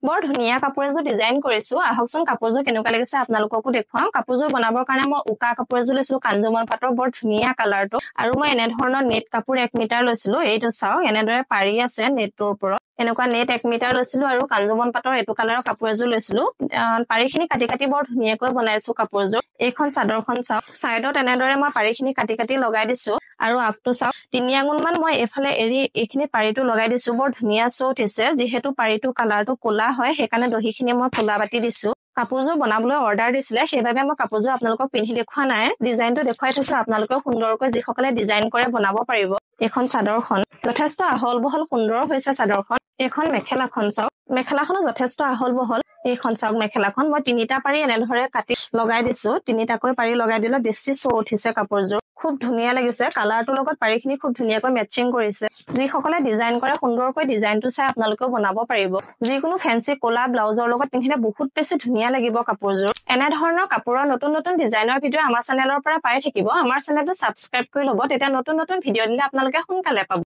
বৰ ধুনীয়া কাপোৰ এযোৰ ডিজাইন কৰিছো আহকচোন কাপোৰযোৰ কেনেকুৱা লাগিছে আপোনালোককো দেখুৱাও কাপোৰযোৰ বনাবৰ কাৰণে মই উকা কাপোৰ এযোৰ লৈছিলো কাঞ্জুমন পাটৰ বৰ ধুনীয়া কালাৰটো আৰু মই এনে ধৰণৰ নেট কাপোৰ 1 মিটাৰ লৈছিলো এইটো চাওক এনেদৰে পাৰি আছে নেটটোৰ ওপৰত এনেকুৱা নেট 1 মিটাৰ লৈছিলো আৰু কাঞ্জুমন পাটৰ এটো কালাৰৰ কাপোৰ এযোৰ লৈছিলো পাৰিখিনি কাটি কাটি বৰ ধুনীয়াকৈ বনাইছো কাপোৰযোৰ এইখন চাদৰখন চাওক সাইডত এনেদৰে মই পাৰিখিনি কাটি কাটি লগাই দিছো আৰু আপটো চাওক 3 আঙুল মান মই এফালে এৰি এইখিনি পাৰিটো লগাই দিছো বৰ ধুনীয়া চৌ উঠিছে যিহেতু পাৰিটো কালাৰটো কোলা হয় সেইকাৰণে দহিখিনি মই ফুলা বাটি দিছো কাপোৰযোৰ বনাবলৈ অৰ্ডাৰ দিছিলে সেইবাবে মই কাপোৰযোৰ আপোনালোকক পিন্ধি দেখুৱা নাই ডিজাইনটো দেখুৱাই থৈছো আপোনালোকে সুন্দৰকৈ যিসকলে ডিজাইন কৰে বনাব পাৰিব এখন চাদৰখন যথেষ্ট আহল বহল সুন্দৰ হৈছে চাদৰখন এখন মেখেলাখন চাওক মেখেলাখনো যথেষ্ট আহল বহল এইখন চাওক মেখেলাখন মই 3টা পাৰি এনেধৰে কাটি লগাই দিছো 3টাকৈ পাৰি লগাই দিলে বেছি চৌ উঠিছে কাপোৰযোৰ খুব ধুনীয়া লাগিছে কালাৰটোৰ লগত পাৰিখিনি খুব ধুনীয়াকৈ মেচিং কৰিছে যিসকলে ডিজাইন কৰে সুন্দৰকৈ ডিজাইনটো চাই আপোনালোকেও বনাব পাৰিব যিকোনো ফেন্সি কোলা ব্লাউজৰ লগত পিন্ধিলে বহুত বেছি ধুনীয়া লাগিব কাপোৰযোৰ এনে ধৰণৰ কাপোৰৰ নতুন নতুন ডিজাইনৰ ভিডিঅ আমাৰ চেনেলৰ পৰা পাই থাকিব আমাৰ চেনেলটো সাবস্ক্ৰাইব কৰি ল'ব তেতিয়া নতুন নতুন ভিডিঅ দিলে আপোনালোকে সোনকালে পাব